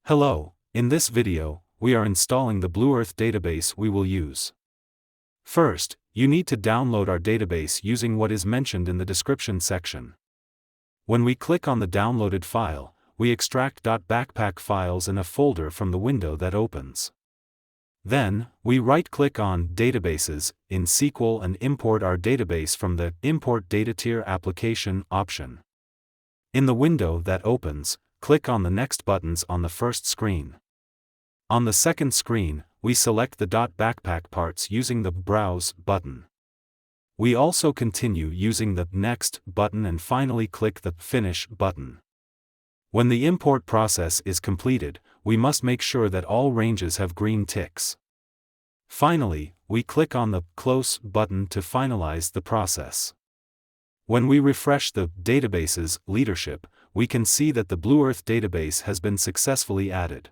Hello, in this video, we are installing the BlueEarth database we will use. First, you need to download our database using what is mentioned in the description section. When we click on the downloaded file, we extract .backpack files in a folder from the window that opens. Then, we right-click on Databases in SQL and import our database from the Import Data Tier Application option. In the window that opens, click on the Next buttons on the first screen. On the second screen, we select the .backpack parts using the Browse button. We also continue using the Next button and finally click the Finish button. When the import process is completed, we must make sure that all ranges have green ticks. Finally, we click on the Close button to finalize the process. When we refresh the Databases leadership, we can see that the BlueEarth database has been successfully added.